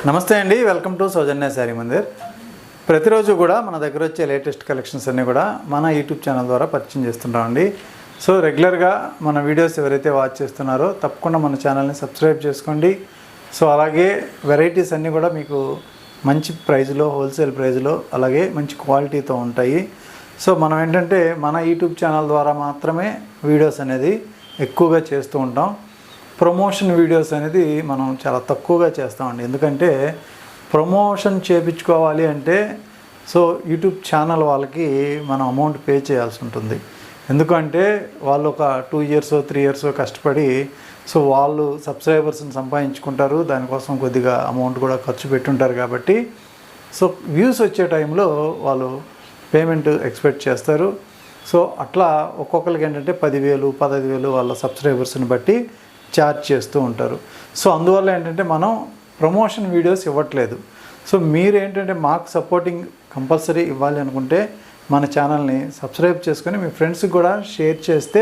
నమస్తే అండి, welcome to సౌజన్య శారీ మందిర్. ప్రతిరోజు కూడా మన దగ్గర వచ్చే లేటెస్ట్ కలెక్షన్స్ అన్నీ కూడా మన యూట్యూబ్ ఛానల్ ద్వారా పరిచయం చేస్తుంటామండి. సో రెగ్యులర్గా మన వీడియోస్ ఎవరైతే వాచ్ చేస్తున్నారో తప్పకుండా మన ఛానల్ని సబ్స్క్రైబ్ చేసుకోండి. సో అలాగే వెరైటీస్ అన్నీ కూడా మీకు మంచి ప్రైజ్లో, హోల్సేల్ ప్రైజ్లో, అలాగే మంచి క్వాలిటీతో ఉంటాయి. సో మనం ఏంటంటే మన యూట్యూబ్ ఛానల్ ద్వారా మాత్రమే వీడియోస్ అనేది ఎక్కువగా చేస్తూ ఉంటాం. ప్రమోషన్ వీడియోస్ అనేది మనం చాలా తక్కువగా చేస్తామండి. ఎందుకంటే ప్రమోషన్ చేయించుకోవాలి అంటే సో యూట్యూబ్ ఛానల్ వాళ్ళకి మనం అమౌంట్ పే చేయాల్సి ఉంటుంది. ఎందుకంటే వాళ్ళు ఒక 2 years 3 years కష్టపడి సో వాళ్ళు సబ్స్క్రైబర్స్ని సంపాదించుకుంటారు. దానికోసం కొద్దిగా అమౌంట్ కూడా ఖర్చు పెట్టుంటారు. కాబట్టి సో వ్యూస్ వచ్చే టైంలో వాళ్ళు పేమెంట్ ఎక్స్పెక్ట్ చేస్తారు. సో అట్లా ఒక్కొక్కరికి ఏంటంటే 10,000 15,000 వాళ్ళ సబ్స్క్రైబర్స్ని బట్టి ఛార్జ్ చేస్తూ ఉంటారు. సో అందువల్ల ఏంటంటే మనం ప్రమోషన్ వీడియోస్ ఇవ్వట్లేదు. సో మీరు ఏంటంటే మాకు సపోర్టింగ్ కంపల్సరీ ఇవ్వాలి అనుకుంటే మన ఛానల్ని సబ్స్క్రైబ్ చేసుకొని మీ ఫ్రెండ్స్కి కూడా షేర్ చేస్తే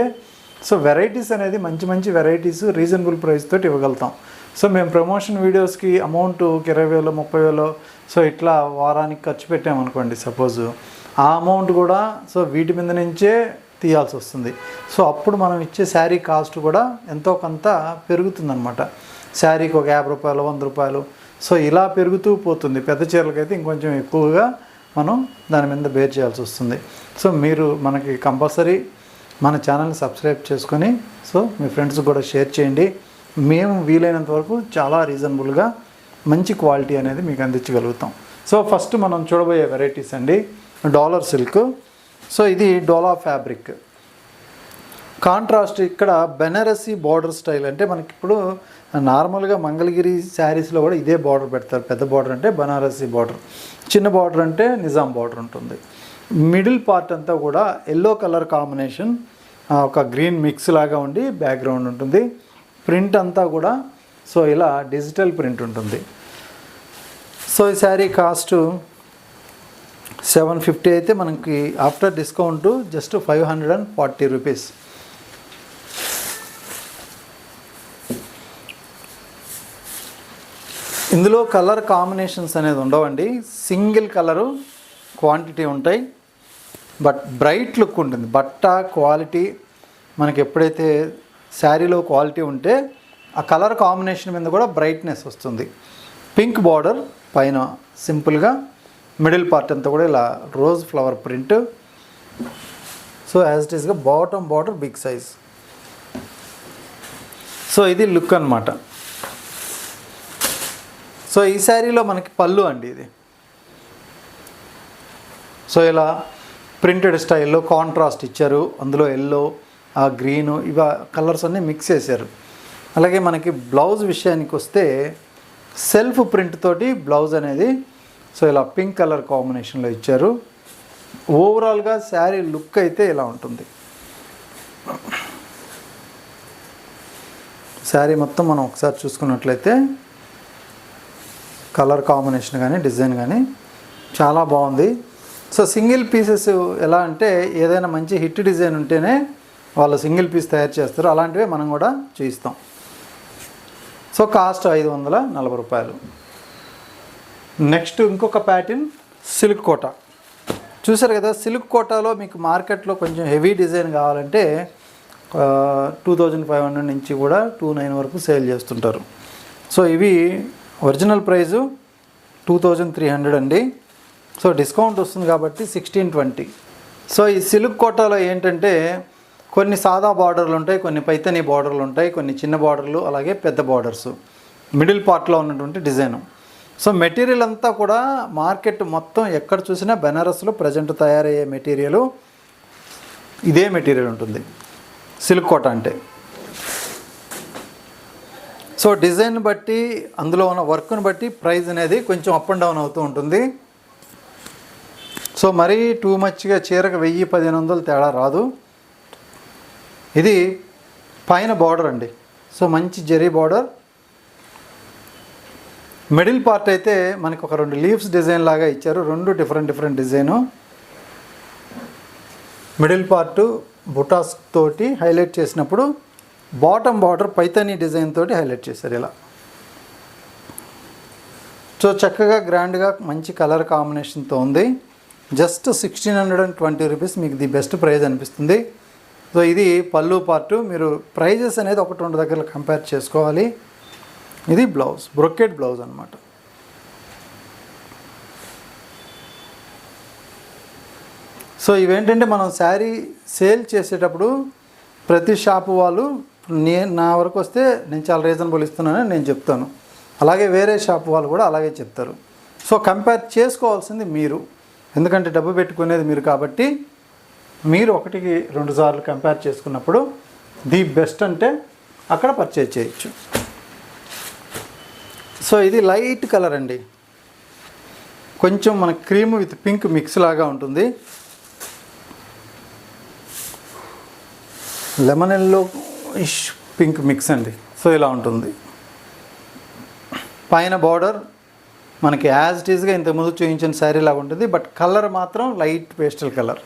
సో వెరైటీస్ అనేది మంచి మంచి వెరైటీస్ రీజనబుల్ ప్రైస్ తోటి ఇవ్వగలుగుతాం. సో మేము ప్రమోషన్ వీడియోస్కి అమౌంట్ 20,000 30,000 సో ఇట్లా వారానికి ఖర్చు పెట్టామనుకోండి సపోజ్, ఆ అమౌంట్ కూడా సో వీటి మీద నుంచే తీయాల్సి వస్తుంది. సో అప్పుడు మనం ఇచ్చే శారీ కాస్ట్ కూడా ఎంతో కొంత పెరుగుతుందన్నమాట. శారీకి ఒక 50 రూపాయలు 100 రూపాయలు సో ఇలా పెరుగుతూ పోతుంది. పెద్ద చీరలకైతే ఇంకొంచెం ఎక్కువగా మనం దాని మీద బేర్ చేయాల్సి వస్తుంది. సో మీరు మనకి కంపల్సరీ మన ఛానల్ని సబ్స్క్రైబ్ చేసుకొని సో మీ ఫ్రెండ్స్కి కూడా షేర్ చేయండి. మేము వీలైనంత వరకు చాలా రీజనబుల్గా మంచి క్వాలిటీ అనేది మీకు అందించగలుగుతాం. సో ఫస్ట్ మనం చూడబోయే వెరైటీస్ అండి డాలర్ సిల్క్. సో ఇది డోలా ఫ్యాబ్రిక్ కాంట్రాస్ట్. ఇక్కడ బెనారసీ బార్డర్ స్టైల్ అంటే మనకి ఇప్పుడు నార్మల్గా మంగళగిరి శారీస్లో కూడా ఇదే బార్డర్ పెడతారు. పెద్ద బార్డర్ అంటే బనారసీ బార్డర్, చిన్న బార్డర్ అంటే నిజాం బార్డర్ ఉంటుంది. మిడిల్ పార్ట్ అంతా కూడా ఎల్లో కలర్ కాంబినేషన్, ఒక గ్రీన్ మిక్స్ లాగా ఉండి బ్యాక్గ్రౌండ్ ఉంటుంది. ప్రింట్ అంతా కూడా సో ఇలా డిజిటల్ ప్రింట్ ఉంటుంది. సో ఈ శారీ కాస్ట్ 750 అయితే మనకి ఆఫ్టర్ డిస్కౌంట్ జస్ట్ 540 రూపీస్. ఇందులో కలర్ కాంబినేషన్స్ అనేది ఉండవండి. సింగిల్ కలరు క్వాంటిటీ ఉంటాయి. బట్ బ్రైట్ లుక్ ఉంటుంది. బట్ట క్వాలిటీ మనకి ఎప్పుడైతే శారీలో క్వాలిటీ ఉంటే ఆ కలర్ కాంబినేషన్ మీద కూడా బ్రైట్నెస్ వస్తుంది. పింక్ బార్డర్ పైన సింపుల్గా, మిడిల్ పార్ట్ అంతా కూడా ఇలా rose flower print. So as it ఈస్గా bottom border big size. So ఇది లుక్ అన్నమాట. సో ఈ శారీలో మనకి పళ్ళు అండి ఇది. సో ఇలా ప్రింటెడ్ స్టైల్లో కాంట్రాస్ట్ ఇచ్చారు. అందులో ఎల్లో, ఆ గ్రీను ఇవ కలర్స్ అన్నీ మిక్స్ చేశారు. అలాగే మనకి బ్లౌజ్ విషయానికి వస్తే సెల్ఫ్ ప్రింట్ తోటి బ్లౌజ్ అనేది సో ఇలా పింక్ కలర్ కాంబినేషన్లో ఇచ్చారు. ఓవరాల్గా శారీ లుక్ అయితే ఇలా ఉంటుంది. శారీ మొత్తం మనం ఒకసారి చూసుకున్నట్లయితే కలర్ కాంబినేషన్ కానీ డిజైన్ కానీ చాలా బాగుంది. సో సింగిల్ పీసెస్ ఎలా అంటే ఏదైనా మంచి హిట్ డిజైన్ ఉంటేనే వాళ్ళు సింగిల్ పీస్ తయారు చేస్తారు. అలాంటివే మనం కూడా చేయిస్తాం. సో కాస్ట్ 540 రూపాయలు. నెక్స్ట్ ఇంకొక ప్యాటర్న్ సిల్క్ కోటా. చూసారు కదా, సిల్క్ కోటాలో మీకు మార్కెట్లో కొంచెం హెవీ డిజైన్ కావాలంటే 2500 నుంచి కూడా 29 వరకు సేల్ చేస్తుంటారు. సో ఇవి ఒరిజినల్ ప్రైజు 2300 అండి. సో డిస్కౌంట్ వస్తుంది కాబట్టి 1620. సో ఈ సిల్క్ కోటాలో ఏంటంటే కొన్ని సాదా బార్డర్లు ఉంటాయి, కొన్ని పైతనీ బార్డర్లు ఉంటాయి, కొన్ని చిన్న బార్డర్లు, అలాగే పెద్ద బార్డర్స్, మిడిల్ పార్ట్లో ఉన్నటువంటి డిజైను. సో మెటీరియల్ అంతా కూడా మార్కెట్ మొత్తం ఎక్కడ చూసినా బెనారస్లో ప్రజెంట్ తయారయ్యే మెటీరియల్ ఇదే మెటీరియల్ ఉంటుంది సిల్క్ కోట అంటే. సో డిజైన్ బట్టి, అందులో ఉన్న వర్క్ను బట్టి ప్రైస్ అనేది కొంచెం అప్ అండ్ డౌన్ అవుతూ ఉంటుంది. సో మరీ టూ మచ్గా చీరకు 1000-1500 తేడా రాదు. ఇది పైన బార్డర్ అండి. సో మంచి జరీ బార్డర్. మిడిల్ పార్ట్ అయితే మనకు ఒక 2 లీవ్స్ డిజైన్ లాగా ఇచ్చారు. 2 డిఫరెంట్ డిజైను. మిడిల్ పార్ట్ బుటాస్ తోటి హైలైట్ చేసినప్పుడు బాటమ్ బార్డర్ పైతానీ డిజైన్ తోటి హైలైట్ చేశారు ఇలా. సో చక్కగా గ్రాండ్గా మంచి కలర్ కాంబినేషన్తో ఉంది. జస్ట్ 1620 రూపీస్ మీకు ది బెస్ట్ ప్రైస్ అనిపిస్తుంది. సో ఇది పళ్ళు పార్టు. మీరు ప్రైజెస్ అనేది ఒకటి రెండు దగ్గర కంపేర్ చేసుకోవాలి. ఇది బ్లౌజ్, బ్రొకెట్ బ్లౌజ్ అనమాట. సో ఇవేంటంటే మనం శారీ సేల్ చేసేటప్పుడు ప్రతి షాపు వాళ్ళు నా వరకు వస్తే నేను చాలా రీజనబుల్ ఇస్తున్నానని నేను చెప్తాను. అలాగే వేరే షాప్ వాళ్ళు కూడా అలాగే చెప్తారు. సో కంపేర్ చేసుకోవాల్సింది మీరు, ఎందుకంటే డబ్బు పెట్టుకునేది మీరు కాబట్టి మీరు ఒకటికి 2 సార్లు కంపేర్ చేసుకున్నప్పుడు ది బెస్ట్ అంటే అక్కడ పర్చేజ్ చేయొచ్చు. సో ఇది లైట్ కలర్ అండి, కొంచెం మన క్రీమ్ విత్ పింక్ మిక్స్ లాగా ఉంటుంది. లెమన్ ఎల్లో ఇష్ పింక్ మిక్స్ అండి. సో ఇలా ఉంటుంది. పైన బార్డర్ మనకి యాజ్ ఇట్ ఈస్గా ఇంతకుముందు చూపించిన శారీ లాగా ఉంటుంది, బట్ కలర్ మాత్రం లైట్ పేస్టల్ కలర్.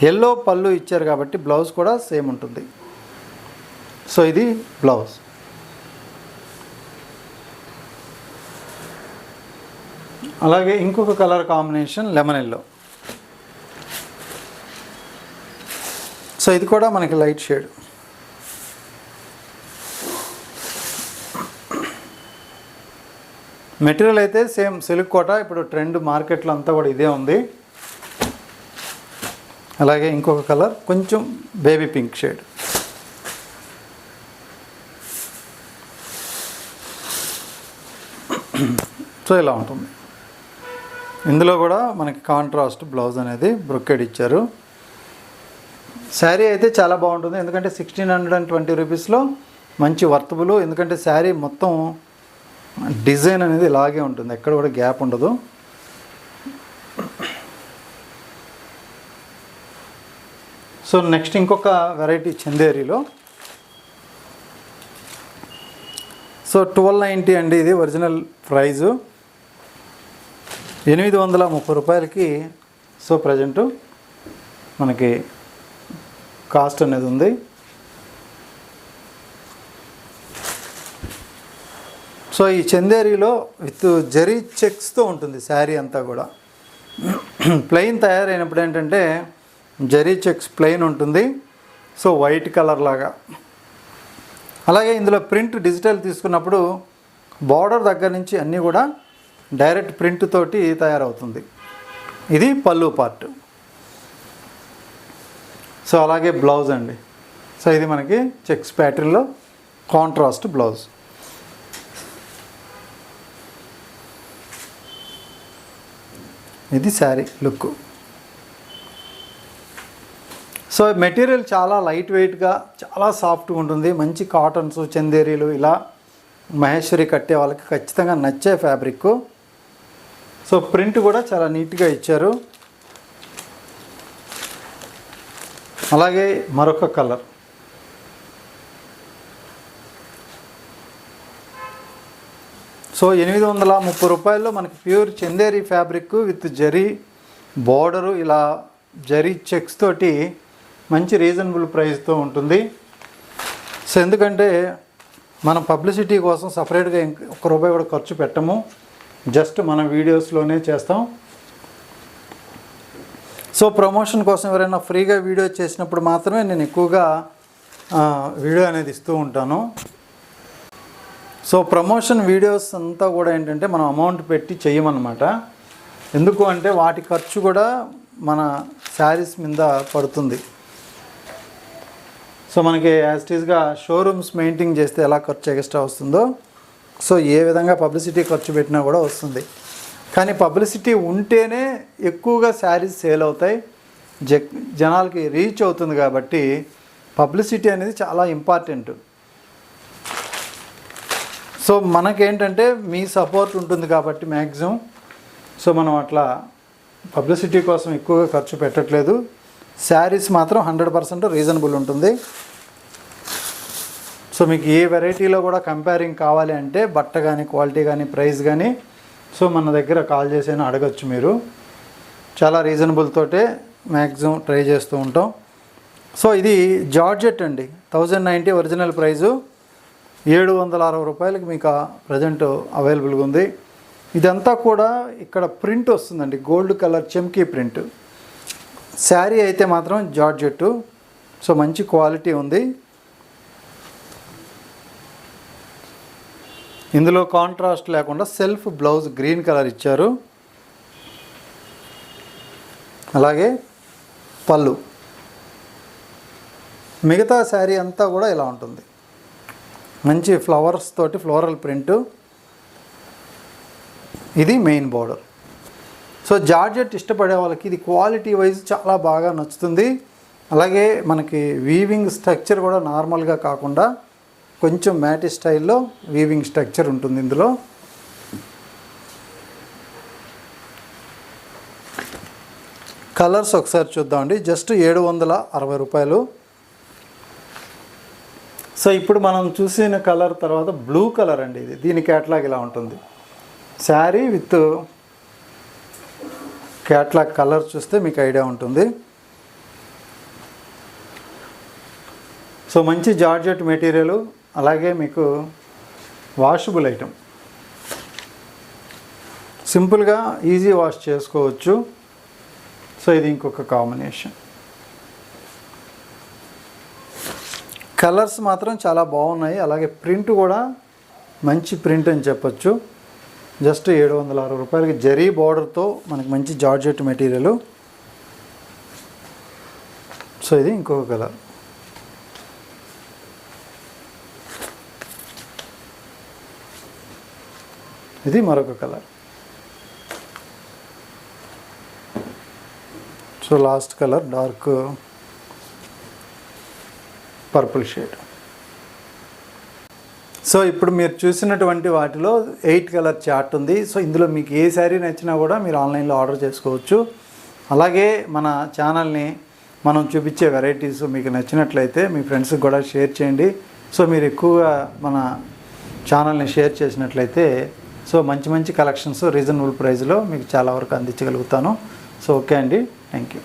ఎల్లో పళ్ళు ఇచ్చారు కాబట్టి బ్లౌజ్ కూడా సేమ్ ఉంటుంది. సో ఇది బ్లౌజ్. అలాగే ఇంకొక colour combination lemon yellow. So ఇది కూడా మనకి లైట్ షేడ్. మెటీరియల్ అయితే సేమ్ సిల్క్ కోట, ఇప్పుడు ట్రెండ్ మార్కెట్లో అంతా కూడా ఇదే ఉంది. అలాగే ఇంకొక కలర్ కొంచెం బేబీ పింక్ షేడ్. సో ఇలా ఉంటుంది. ఇందులో కూడా మనకి కాంట్రాస్ట్ బ్లౌజ్ అనేది బ్రొకెడ్ ఇచ్చారు. శారీ అయితే చాలా బాగుంటుంది, ఎందుకంటే 1620 రూపీస్లో మంచి వర్తబుల్. ఎందుకంటే శారీ మొత్తం డిజైన్ అనేది ఇలాగే ఉంటుంది, ఎక్కడ కూడా గ్యాప్ ఉండదు. సో నెక్స్ట్ ఇంకొక వెరైటీ చందేరీలో. సో 1290 అండి ఇది ఒరిజినల్ ప్రైజు. 830 రూపాయలకి సో ప్రజెంటు మనకి కాస్ట్ అనేది ఉంది. సో ఈ చందేరీలో విత్ జరీ చెక్స్తో ఉంటుంది శారీ అంతా కూడా. ప్లెయిన్ తయారైనప్పుడు ఏంటంటే జరీ చెక్స్ ప్లెయిన్ ఉంటుంది. సో వైట్ కలర్ లాగా. అలాగే ఇందులో ప్రింట్ డిజిటల్ తీసుకున్నప్పుడు బార్డర్ దగ్గర నుంచి అన్నీ కూడా డైరెక్ట్ ప్రింట్ తోటి తయారవుతుంది. ఇది పళ్ళు పార్ట్. సో అలాగే బ్లౌజ్ అండి. సో ఇది మనకి చెక్స్ ప్యాటర్న్లో కాంట్రాస్ట్ బ్లౌజ్. ఇది శారీ లుక్. సో మెటీరియల్ చాలా లైట్ వెయిట్గా చాలా సాఫ్ట్గా ఉంటుంది. మంచి కాటన్స్, చందేరీలు ఇలా మహేశ్వరి కట్టే వాళ్ళకి ఖచ్చితంగా నచ్చే ఫ్యాబ్రిక్. సో ప్రింట్ కూడా చాలా నీట్గా ఇచ్చారు. అలాగే మరొక కలర్. సో 830 రూపాయల్లో మనకి pure Chanderi fabric with zari border ఇలా జరీ చెక్స్ తోటి మంచి రీజనబుల్ ప్రైస్తో ఉంటుంది. సో ఎందుకంటే మనం పబ్లిసిటీ కోసం సపరేట్గా ₹1 కూడా ఖర్చు పెట్టము, జస్ట్ మన వీడియోస్లోనే చేస్తాం. సో ప్రమోషన్ కోసం ఎవరైనా ఫ్రీగా వీడియో చేసినప్పుడు మాత్రమే నేను ఎక్కువగా వీడియో అనేది ఇస్తూ ఉంటాను. సో ప్రమోషన్ వీడియోస్ అంతా కూడా ఏంటంటే మనం అమౌంట్ పెట్టి చేయమన్నమాట. ఎందుకు అంటే వాటి ఖర్చు కూడా మన శారీస్ మీద పడుతుంది. సో మనకి యాజ్ ఇట్ ఈస్గా షోరూమ్స్ మెయింటైన్ చేస్తే ఎలా ఖర్చు ఎక్స్ట్రా వస్తుందో, సో ఏ విధంగా పబ్లిసిటీ ఖర్చు పెట్టినా కూడా వస్తుంది. కానీ పబ్లిసిటీ ఉంటేనే ఎక్కువగా శారీస్ సేల్ అవుతాయి, జనాలకి రీచ్ అవుతుంది. కాబట్టి పబ్లిసిటీ అనేది చాలా ఇంపార్టెంట్. సో మనకేంటంటే మీ సపోర్ట్ ఉంటుంది కాబట్టి మ్యాక్సిమం సో మనం అట్లా పబ్లిసిటీ కోసం ఎక్కువగా ఖర్చు పెట్టట్లేదు. శారీస్ మాత్రం 100% రీజనబుల్ ఉంటుంది. సో మీకు ఏ వెరైటీలో కూడా కంపేరింగ్ కావాలి అంటే బట్ట కానీ క్వాలిటీ కానీ ప్రైస్ కానీ సో మన దగ్గర కాల్ చేసైనా అడగచ్చు మీరు. చాలా రీజనబుల్ తోటే మ్యాక్సిమం ట్రై చేస్తూ ఉంటాం. సో ఇది జార్జెట్ అండి, 1090 ఒరిజినల్ ప్రైజు. 760 రూపాయలకి మీకు ప్రజెంట్ అవైలబుల్గా ఉంది. ఇదంతా కూడా ఇక్కడ ప్రింట్ వస్తుందండి, గోల్డ్ కలర్ చెమ్కీ ప్రింట్. శారీ అయితే మాత్రం జార్జెట్, సో మంచి క్వాలిటీ ఉంది. ఇందులో కాంట్రాస్ట్ లేకుండా సెల్ఫ్ బ్లౌజ్ గ్రీన్ కలర్ ఇచ్చారు. అలాగే పళ్ళు, మిగతా శారీ అంతా కూడా ఇలా ఉంటుంది. మంచి ఫ్లవర్స్ తోటి ఫ్లోరల్ ప్రింట్. ఇది మెయిన్ బోర్డర్. సో జార్జెట్ ఇష్టపడే వాళ్ళకి ఇది క్వాలిటీ వైజ్ చాలా బాగా నచ్చుతుంది. అలాగే మనకి వీవింగ్ స్ట్రక్చర్ కూడా నార్మల్గా కాకుండా కొంచెం మ్యాటి స్టైల్లో వీవింగ్ స్ట్రక్చర్ ఉంటుంది ఇందులో. కలర్స్ ఒకసారి చూద్దామండి. జస్ట్ 760 రూపాయలు. సో ఇప్పుడు మనం చూసిన కలర్ తర్వాత బ్లూ కలర్ అండి. ఇది దీని క్యాట్లాగ్ ఇలా ఉంటుంది. శారీ విత్ క్యాట్లాగ్ కలర్ చూస్తే మీకు ఐడియా ఉంటుంది. సో మంచి జార్జెట్ మెటీరియల్, అలాగే మీకు వాషబుల్ ఐటమ్, సింపుల్గా ఈజీ వాష్ చేసుకోవచ్చు. సో ఇది ఇంకొక కాంబినేషన్. కలర్స్ మాత్రం చాలా బాగున్నాయి. అలాగే ప్రింట్ కూడా మంచి ప్రింట్ అని చెప్పచ్చు. జస్ట్ 760 రూపాయలకి జరీ బార్డర్తో మనకి మంచి జార్జెట్ మెటీరియల్. సో ఇది ఇంకొక కలర్. ఇది మరొక colour. So last colour dark purple shade. So ఇప్పుడు మీరు చూసినటువంటి వాటిలో 8 కలర్ చార్ట్ ఉంది. సో ఇందులో మీకు ఏ శారీ నచ్చినా కూడా మీరు ఆన్లైన్లో ఆర్డర్ చేసుకోవచ్చు. అలాగే మన ఛానల్ని మనం చూపించే వెరైటీస్ మీకు నచ్చినట్లయితే మీ ఫ్రెండ్స్కి కూడా షేర్ చేయండి. సో మీరు ఎక్కువగా మన ఛానల్ని షేర్ చేసినట్లయితే సో మంచి మంచి కలెక్షన్స్ రీజనబుల్ ప్రైస్లో మీకు చాలా వరకు అందించగలుగుతాను. సో ఓకే అండి, థ్యాంక్ యూ.